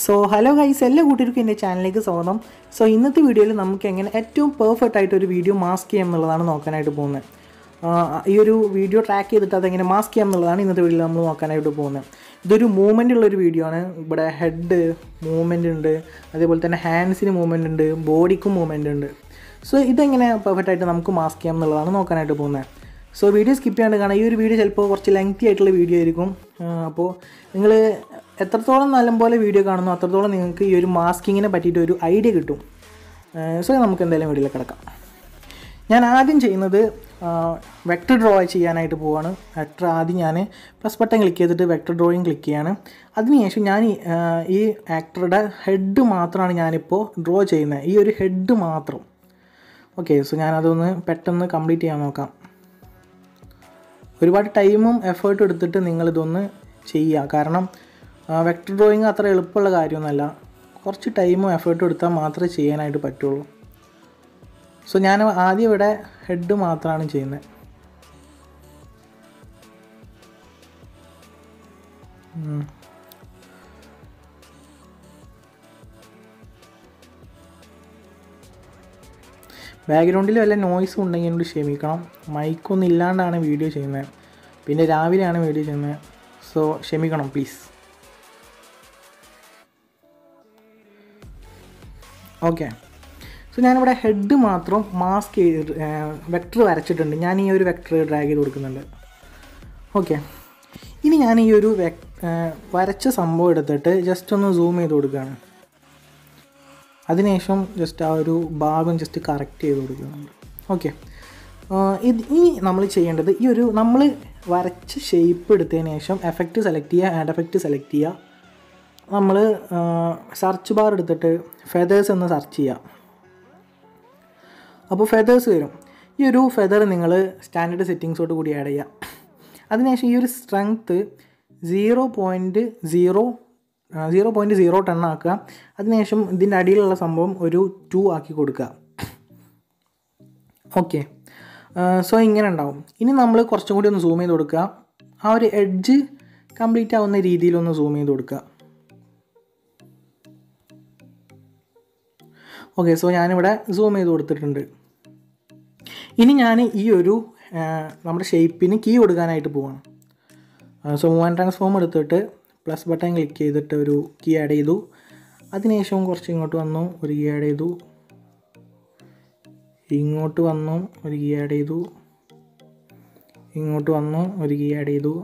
So hello guys, എല്ലാ കൂട്ടർക്കും എൻ്റെ ചാനലിലേക്ക് സ്വാഗതം. സോ ഇന്നത്തെ വീഡിയോയിൽ നമുക്ക് എങ്ങനെ ഏറ്റവും പെർഫെക്റ്റ് ആയിട്ടൊരു വീഡിയോ മാസ്ക് ചെയ്യാം എന്നുള്ളതാണ് നോക്കാനായിട്ട് പോകുന്നത്. ഈ ഒരു വീഡിയോ ട്രാക്ക് ചെയ്തിട്ട് അതെങ്ങനെ മാസ്ക് ചെയ്യാം എന്നുള്ളതാണ് ഇന്നത്തെ വീഡിയോയിൽ നമ്മൾ നോക്കാനായിട്ട് പോകുന്നത്. ഇതൊരു മൂവ്മെൻ്റ് ഉള്ളൊരു വീഡിയോ ആണ്. ഇവിടെ ഹെഡ് മൂവ്മെൻ്റ് ഉണ്ട്, അതേപോലെ തന്നെ ഹാൻഡ്സിന് മൂവ്മെൻ്റ് ഉണ്ട്, ബോഡിക്കും മൂവ്മെൻ്റ് ഉണ്ട്. സോ ഇതെങ്ങനെ പെർഫെക്റ്റ് ആയിട്ട് നമുക്ക് മാസ്ക് ചെയ്യാം എന്നുള്ളതാണ് നോക്കാനായിട്ട് പോകുന്നത്. സോ വീഡിയോ സ്കിപ്പ് ചെയ്യാണ്ട് കാണാം. ഈ ഒരു വീഡിയോ ചിലപ്പോൾ കുറച്ച് ലെങ്തി ആയിട്ടുള്ള വീഡിയോ ആയിരിക്കും. അപ്പോൾ നിങ്ങൾ എത്രത്തോളം നല്ലപോലെ വീഡിയോ കാണുന്നു അത്രത്തോളം നിങ്ങൾക്ക് ഈ ഒരു മാസ്കിങ്ങിനെ പറ്റിയിട്ട് ഒരു ഐഡിയ കിട്ടും. സോ നമുക്ക് എന്തായാലും വീഡിയോയിൽ കിടക്കാം. ഞാൻ ആദ്യം ചെയ്യുന്നത് വെക്ടർ ഡ്രോ ചെയ്യാനായിട്ട് പോവുകയാണ്. വെക്ടർ ആദ്യം ഞാൻ പ്ലസ് ബട്ടൺ ക്ലിക്ക് ചെയ്തിട്ട് വെക്ടർ ഡ്രോയിങ് ക്ലിക്ക് ചെയ്യാണ്. അതിനുശേഷം ഞാൻ ഈ ആക്ടറുടെ ഹെഡ് മാത്രമാണ് ഞാനിപ്പോൾ ഡ്രോ ചെയ്യുന്നത്, ഈ ഒരു ഹെഡ് മാത്രം. ഓക്കെ, സോ ഞാനതൊന്ന് പെട്ടെന്ന് കംപ്ലീറ്റ് ചെയ്യാൻ നോക്കാം. ഒരുപാട് ടൈമും എഫേർട്ടും എടുത്തിട്ട് നിങ്ങളിതൊന്ന് ചെയ്യുക. കാരണം വെക്ടർ ഡ്രോയിങ് അത്ര എളുപ്പമുള്ള കാര്യമൊന്നുമല്ല. കുറച്ച് ടൈമും എഫേർട്ടും എടുത്താൽ മാത്രമേ ചെയ്യാനായിട്ട് പറ്റുള്ളൂ. സോ ഞാൻ ആദ്യം ഇവിടെ ഹെഡ് മാത്രമാണ് ചെയ്യുന്നത്. ബാക്ക്ഗ്രൗണ്ടിൽ വല്ല നോയ്സും ഉണ്ടെങ്കിൽ എന്നോട് ക്ഷമിക്കണം. മൈക്കൊന്നും ഇല്ലാണ്ടാണ് വീഡിയോ ചെയ്യുന്നത്, പിന്നെ രാവിലെയാണ് വീഡിയോ ചെയ്യുന്നത്. സോ ക്ഷമിക്കണം പ്ലീസ്. ഓക്കെ, സോ ഞാനിവിടെ ഹെഡ് മാത്രം മാസ്ക് ചെയ്ത് വെക്ടർ വരച്ചിട്ടുണ്ട്. ഞാൻ ഈ ഒരു വെക്ടർ ഡ്രാഗ് ചെയ്ത് കൊടുക്കുന്നുണ്ട്. ഓക്കെ, ഇനി ഞാൻ ഈ ഒരു വരച്ച സംഭവം എടുത്തിട്ട് ജസ്റ്റ് ഒന്ന് സൂം ചെയ്ത് കൊടുക്കുകയാണ്. അതിനുശേഷം ജസ്റ്റ് ആ ഒരു ഭാഗം ജസ്റ്റ് കറക്റ്റ് ചെയ്ത് കൊടുക്കുന്നുണ്ട്. ഓക്കെ, ഇനി നമ്മൾ ചെയ്യേണ്ടത് ഈ ഒരു നമ്മൾ വരച്ച ഷേപ്പ് എടുത്തതിന് ശേഷം എഫക്റ്റ് സെലക്ട് ചെയ്യുക, ആഡ് എഫക്റ്റ് സെലക്ട് ചെയ്യുക. നമ്മൾ സെർച്ച് ബാർ എടുത്തിട്ട് ഫെദേഴ്സ് എന്ന് സെർച്ച് ചെയ്യുക. അപ്പോൾ ഫെദേഴ്സ് വരും. ഈ ഒരു ഫെദർ നിങ്ങൾ സ്റ്റാൻഡേർഡ് സെറ്റിങ്സോട് കൂടി ആഡ് ചെയ്യുക. അതിനുശേഷം ഈ ഒരു സ്ട്രെങ്ത്ത് 0.010 ആക്കുക. അതിനുശേഷം ഇതിൻ്റെ അടിയിലുള്ള സംഭവം ഒരു 2 ആക്കി കൊടുക്കുക. ഓക്കെ, സോ ഇങ്ങനെ ഉണ്ടാവും. ഇനി നമ്മൾ കുറച്ചും കൂടി ഒന്ന് സൂം ചെയ്ത് കൊടുക്കുക. ആ ഒരു എഡ്ജ് കംപ്ലീറ്റ് ആവുന്ന രീതിയിലൊന്ന് സൂം ചെയ്ത് കൊടുക്കുക. ഓക്കെ, സോ ഞാനിവിടെ സൂം ചെയ്ത് കൊടുത്തിട്ടുണ്ട്. ഇനി ഞാൻ ഈ ഒരു നമ്മുടെ ഷേപ്പിന് കീ കൊടുക്കാനായിട്ട് പോവാണ്. സോ മൂവ് ആൻഡ് ട്രാൻസ്ഫോം എടുത്തിട്ട് പ്ലസ് ബട്ടൺ ക്ലിക്ക് ചെയ്തിട്ട് ഒരു കീ ആഡ് ചെയ്തു. അതിനുശേഷം കുറച്ച് ഇങ്ങോട്ട് വന്നു, ഒരു കീ ആഡ് ചെയ്തു. ഇങ്ങോട്ട് വന്നു, ഒരു കീ ആഡ് ചെയ്തു. ഇങ്ങോട്ട് വന്നു, ഒരു കീ ആഡ് ചെയ്തു.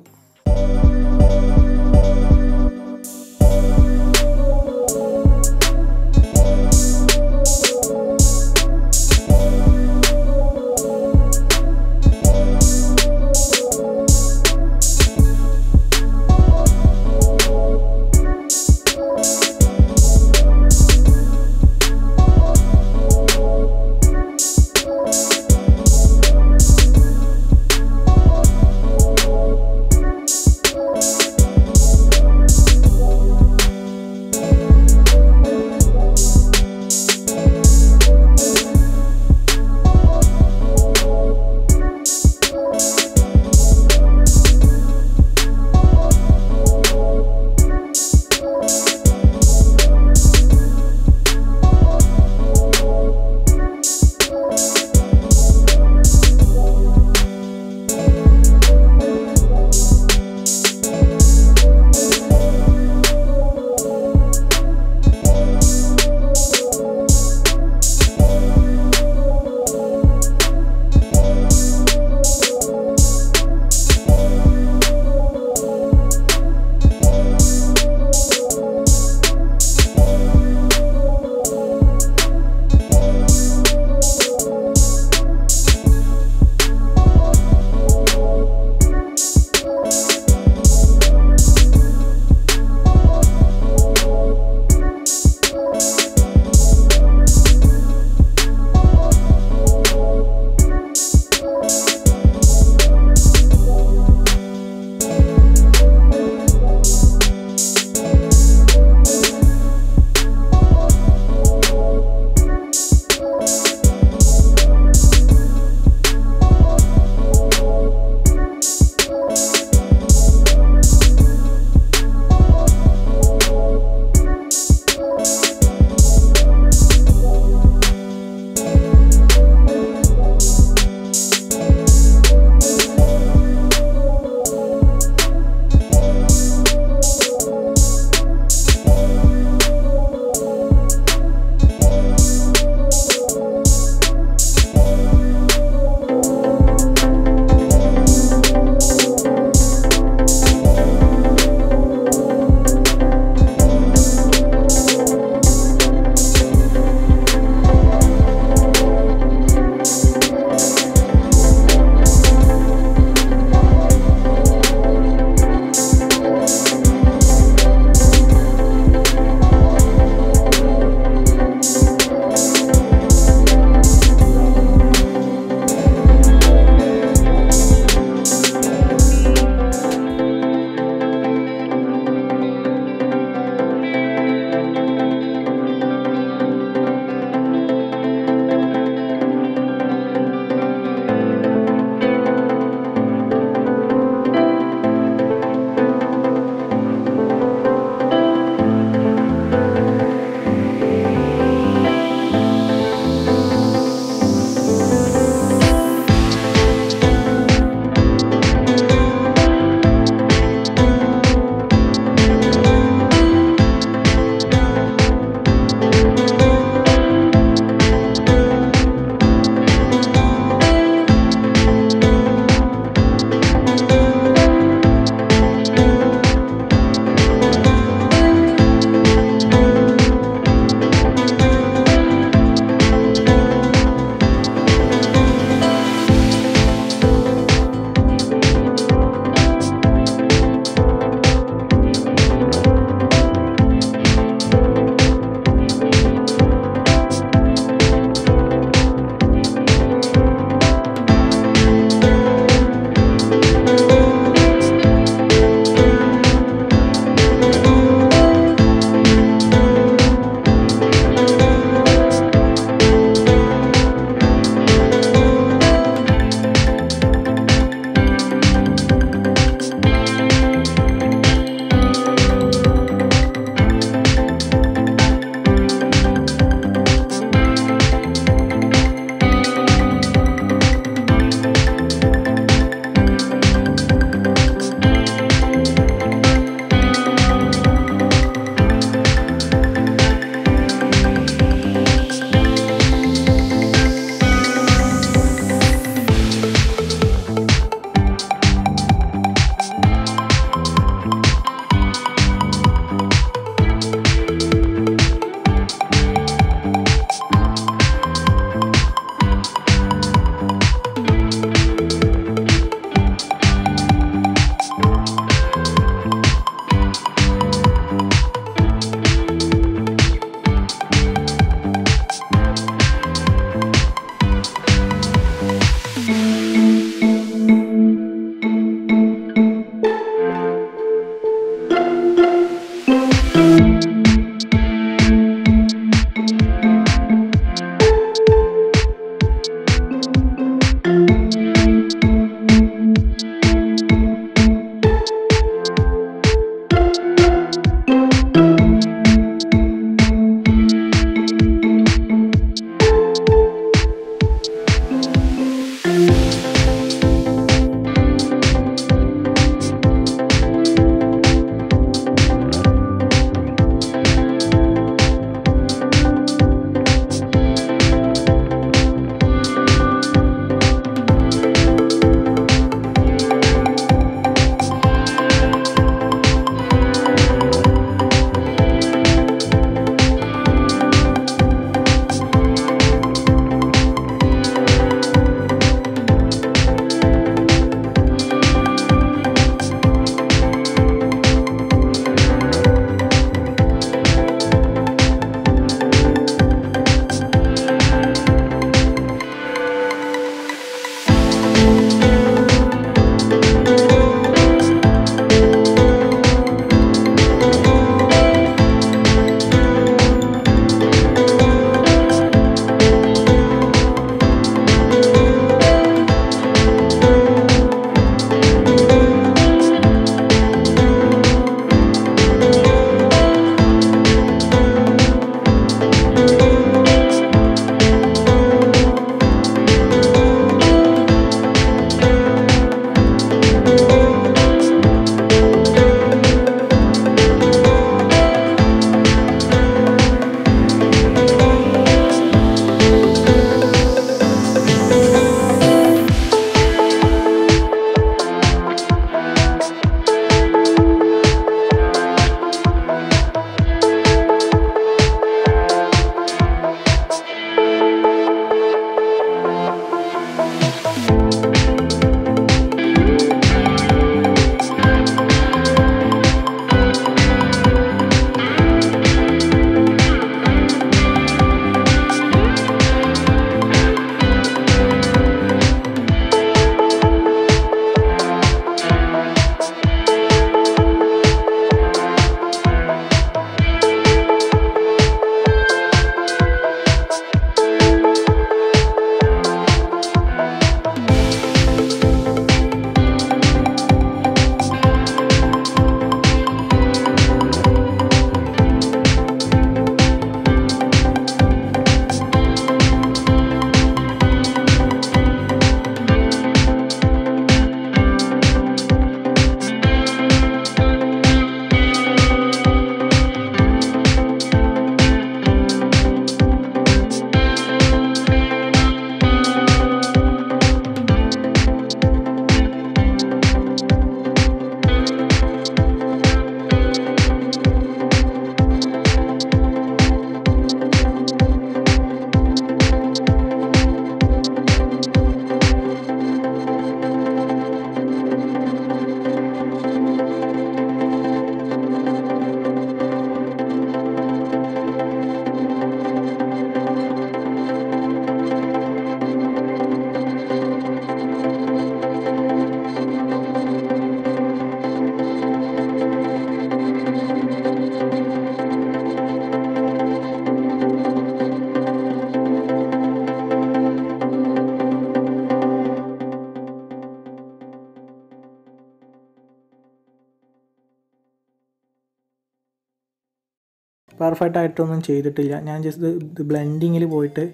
പെർഫെക്റ്റ് ആയിട്ടൊന്നും ചെയ്തിട്ടില്ല. ഞാൻ ജസ്റ്റ് ഇത് ബ്ലെൻഡിങ്ങിൽ പോയിട്ട്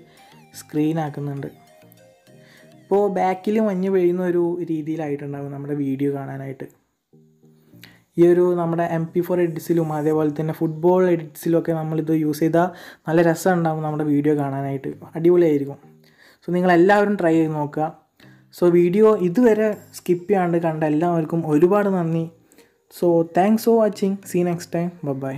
സ്ക്രീൻ ആക്കുന്നുണ്ട്. ഇപ്പോൾ ബാക്കിൽ മഞ്ഞ് പെയ്യുന്ന ഒരു രീതിയിലായിട്ടുണ്ടാകും നമ്മുടെ വീഡിയോ കാണാനായിട്ട്. ഈ ഒരു നമ്മുടെ MP4 എഡിറ്റ്സിലും അതേപോലെ തന്നെ ഫുട്ബോൾ എഡിറ്റ്സിലും ഒക്കെ നമ്മളിത് യൂസ് ചെയ്താൽ നല്ല രസം ഉണ്ടാകും നമ്മുടെ വീഡിയോ കാണാനായിട്ട്, അടിപൊളിയായിരിക്കും. സോ നിങ്ങളെല്ലാവരും ട്രൈ ചെയ്ത് നോക്കുക. സോ വീഡിയോ ഇതുവരെ സ്കിപ്പ് ചെയ്യാണ്ട് കണ്ട എല്ലാവർക്കും ഒരുപാട് നന്ദി. So thanks for watching. See next time. By.